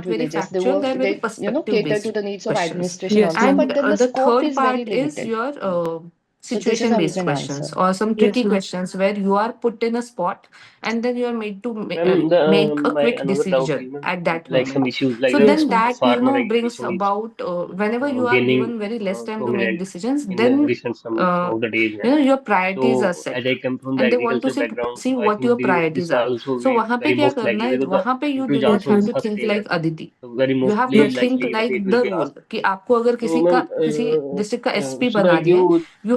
not very religious. They factual, work, they're very they, perspective cater based to the needs of questions. administration Yes, also, yes. And but then the the scope third is very part is limited. your So this is situation how you based can questions answer. or some Yes, tricky ma'am. questions where you are put in a spot and then you are made to Ma'am, the make a my quick another doubt decision is, ma'am, at that like some moment. issues, like So Yes, then ma'am. that, farmer brings agitation is about whenever you are gaining given very less time to make prominent decisions, in the then recent some of the days, ma'am. your priorities are So as set I come from the and they want to agriculture background, see so I what your think priorities this are. also So be वहाँ पे very क्या most करना likely है, because the वहाँ पे you do usage not Yes, also have is ma'am. to first think layer. like Aditi. So very You have to mostly Yes. think likely like it will the be role asked. कि आपको अगर So किसी ma'am, का किसी district का SP should I बना दिया है, give you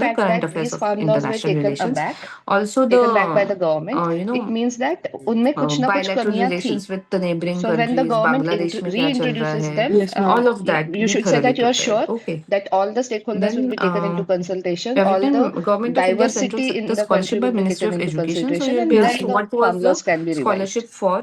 the fact current that affairs these of farm laws were international taken relations. aback, Also, taken back by the the government, you it know means that उनमें कुछ ना कुछ bilateral कमियां थी. relations with the neighboring So when the countries, government Bangladesh में क्या चल रहा reintroduces है, them, Yes, ma'am. all of that you be should say thoroughly that you are prepared. sure Okay. that all the stakeholders will Then be taken into consultation, every all the time Government of India Central diversity in Sector the country Scholarship by will be Ministry taken of into Education. So consideration, you'll and be Yes, asked then ma'am. the what was farm the laws can be revised. scholarship for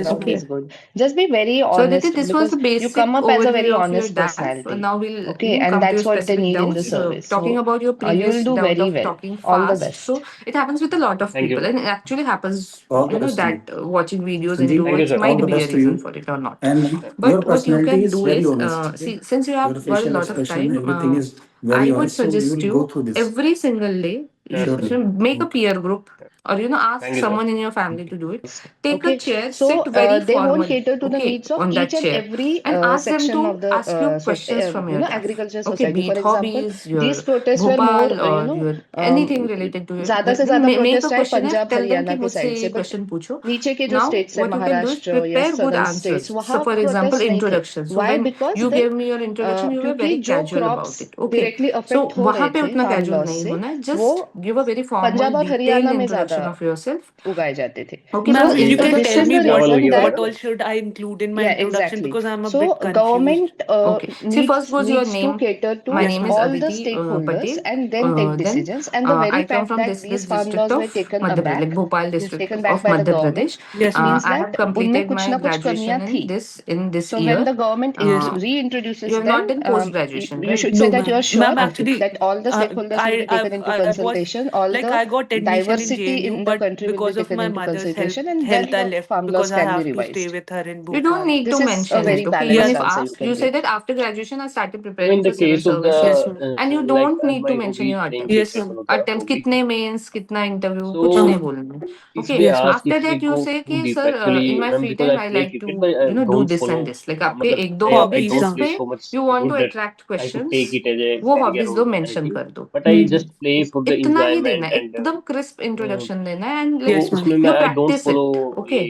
is That Okay. is good. Just be very So Aditi, honest this was the because you basic come up as a very overview of your honest DAF. personality. Now we'll Okay, and come to your that's what they specific need in the doubts. service. Talking So about your you will previous do doubt very of well. talking All the fast. best. So it happens with a lot of Thank people, you. and it actually happens. All the You know best to you. that watching videos Sanjeev, Thank you, introverts sir. all might the be a best to reason you. for it or not. And your But what you personality can is do very is, honest. Okay? see, since you Your have got a facial lot of expression, time, everything is very I would honest. So we suggest will go you through this. every single day, Sure, you sir. Surely. should make a Okay. peer group, or ask Thank you, sir. someone in your family to do it. Take a Okay, chair, so sit very they won't formal, cater to the okay, needs of on that each and chair, every and ask them section to of the ask you questions from your DAF. agriculture Okay, society. be For it example, hobbies, these your protests were more, Bhopal, or your um, anything related to it. ज्यादा से ज्यादा Make a protest आए questionnaire, Punjab tell them कि हरियाणा के मुझसे side ये से, but question पूछो. नीचे के जो Now, स्टेट्स है what you can do is Maharashtra या prepare good southern answers. States So, वहां for example, प्रोटेस्ट नहीं थे. introduction. So, why when because you they gave me your introduction, you were क्योंकि very जो casual about crops it. Okay. Directly So, affect हो वहां रहे पे थे उतना फार्म casual लॉस नहीं से, होना है. वो Just give a very formal, Punjab और detailed हरियाणा में ज्यादा introduction of yourself. उगाए जाते थे. Okay, Ma'am, So if you ये can this tell is me the चावल reason वगैरह that what का all should I include in my yeah, introduction, exactly. because I'm a So bit confused. government okay. See, first goes your needs to name. cater to My Yes, name ma'am. is all the Aditi stakeholders Patel. and then take Then decisions. And the very I come fact from that these this farm district laws were of taken Madhya Pradesh, like aback, Bhopal district taken back of by the Madhya government, Pradesh. Yes, ma'am. means I that have उनमें completed कुछ my ना कुछ कमियां graduation थी. in this So when year. the government Yes, ma'am. You reintroduces have not them, done post graduation, you right? should say No, that you are ma'am. sure Ma'am, Okay. actually, that all the stakeholders will be taken into I was consultation, all like, the I got admission in diversity JNU, in the but country will be because of taken my into mother's consultation, and then health, I the left farm laws because I can be have to stay revised. with her in You don't Bhopal. need This to is a mention very it, okay? balanced Even Yes, if answer you asked, can you say give. that after graduation I started So in preparing the for civil case of the services, yes, ma'am. and you like don't need to मैं mention होगी your train attempts. की Yes, prefer ma'am. होता Attempts होगी कितने mains कितना interview so कुछ नहीं Uh-huh. बोलना. if Okay. they Yes, ma'am. ask After if we that you go say too कि deep sir actually in my ma'am free because time I I play like to cricket but I do don't this follow and this. Like आपके मतलब एक दो I hobbies Hobbies, don't जिस play पे so much you want to good that attract I could questions, take it as a वो career hobbies or दो mention anything कर दो. but I Hmm. just play for the इतना ही देना enjoyment है, and एकदम crisp uh, introduction देना है and तो like Yes, ma'am. उसमें मैं you I don't practice follow it. ये Okay.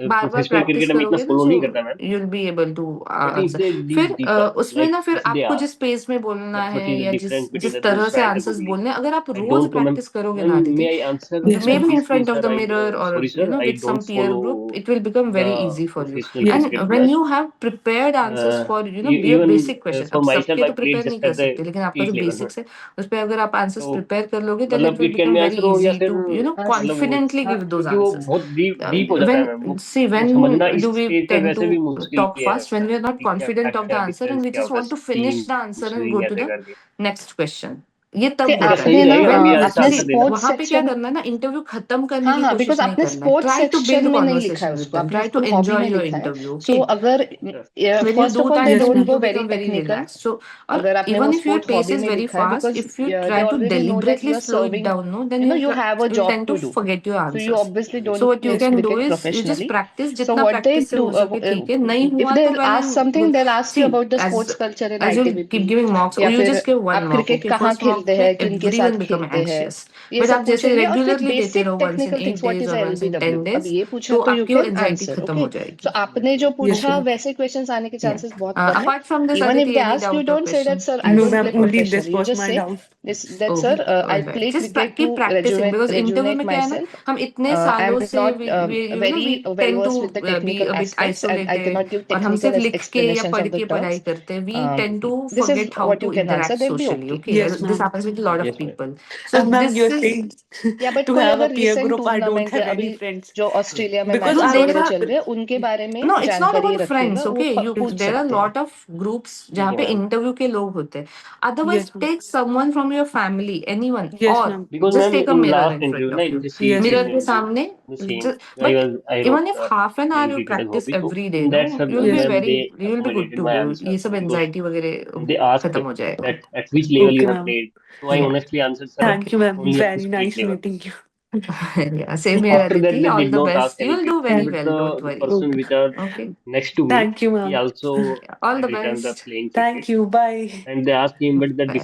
बार बार प्रोफेशनल प्रैक्टिस क्रिकेट में इतना करोगे ना फॉलो सो नहीं करता मैं you will be able to but if answer. दे फिर dig deeper उसमें like ना फिर if they आपको जिस ask पेस में बोलना that है what is the या जिस difference between जिस the तरह से दूसरा and the आंसर्स googly बोलने हैं, अगर आप I rose don't know practice करोगे ma'am ना may Aditi, I answer Yes, may ma'am. Be in obviously front of sir the I mirror और sorry sir I with some don't peer follow group, it will become the very easy for you. professional Yes, And cricket when much you have prepared answers for bare even basic question, for अब myself सबके I तो played prepare नहीं just कर at the सकते, लेकिन आपका जो peak level basics है उस पर अगर आप आंसर्स तो प्रिपेयर कर लोगे देन इट मतलब will it can become be very answer हो या इजी फिर टू Ask. कॉन्फिडेंटली हाँ गिव दोज क्योंकि वो आंसर्स. बहुत डीप हो जाता है मैम वो When समझना इस do we स्टेज पे tend to वैसे भी मुश्किल talk ही है fast? When we are not कि क्या confident of the क्या answer and डिफरेंस we क्या just होता है want to finish steam the answer and swing go to ऐसे the करके next question. ये See, तब अच्छा होता है. सही आपने ना रहेगा When अभी यहाँ से आपने see आंसर देना स्पोर्ट्स वहां पे क्या सेक्शन, करना है ना, इंटरव्यू खत्म करने हाँ की हाँ, बिकॉज कोशिश नहीं आपने करना है. Sports Try to section build में नहीं लिखा है conversation with उसको, them. आपने Try to उसको हॉबी enjoy में your लिखा है. interview. सो Okay. अगर अच्छा When you first do of all they that, yes, don't then ma'am. Go you very become very technical. relaxed. So or अगर आपने वो even if your sports pace hobby is में very लिखा है, fast, because if you they try to already know that deliberately you are slow it serving, down, no, then you have a you'll job tend to to do. forget your So you answers. obviously So don't what you play can do cricket is you just professionally. practice, So जितना what they practice से do, हो सके ठीक है, नहीं if हुआ तो they'll well ask and something, good. they'll ask you See, about the as sports culture in as you'll keep ITBP, giving marks, or या you फिर just give one आप mark. क्रिकेट Okay, कहाँ first mark खेलते पे हैं, किन के everyone साथ become खेलते हैं, anxious. ये But सब आप जैसे पूछेंगे. और फिर regularly देते बेसिक रहो once in technical 8 things, what days is or once in LBW, 10 अब days, ये पूछा तो तो यू आपकी वो कैन anxiety आंसर. खत्म ओके, हो सो जाएगी. आपने जो Yes, पूछा ma'am. वैसे क्वेश्चंस आने के Yeah. चांसेस बहुत कम है. Apart from this, even if Aditi, they any ask, you doubt or don't say that question? Sir I No, don't ma'am. Play Only this professionally, you was just my say doubt. That Oh, sir I all right. Play Just cricket to keep practicing because interview rejuvenate में क्या है ना, myself. हम इतने आई सालों M से not we very we well tend to versed with the be technical a bit aspects and I isolated, cannot give और हम technical सिर्फ लिख के या explanations पढ़ of the के पढ़ाई terms. करते हैं. We um, tend to this is forget how what you to can answer, interact they'll be socially. okay. Okay, Yes, this ma'am. happens with a lot of yes ma'am people. So Ma'am, this you're is saying या but to कोई have a अगर peer recent group, I don't tournament है have अभी any friends. जो Australia में Because no, matches I'm there वगैरह are चल रहे हैं उनके बारे में no, it's not जानकारी about रखिएगा, friends. वो Okay, you पूछ there are a सकते हैं. lot of groups ठीक जहाँ है पे मैम इंटरव्यू के लोग होते हैं. Otherwise, yes, ma'am. take someone from your family, anyone, Yes, or ma'am. Because just ma'am take a in mirror last in interview front ना of in you. The Yes, Mirror same ma'am. के सामने, the same just, but I even wrote if half an hour playing you cricket as practice hobby so every day, in no, that sub you'll be Yes, ma'am very, they you'll be good accommodated to my go. answer ये सब because anxiety वगैरह they asked खत्म हो जाएगा. that at which level okay, you have ma'am. played so I Yeah. honestly answered sir Thank Okay. you, ma'am. only up to Very state nice level meeting you. Yeah. Same here, after that Aditi. they All did the not ask best. You'll anything do very but well. Don't the worry. person Okay. which are Okay. next to me Thank you, he ma'am. also Yeah. All the returned the best. playing cricket Thank you. Bye. and they asked him but the Bye.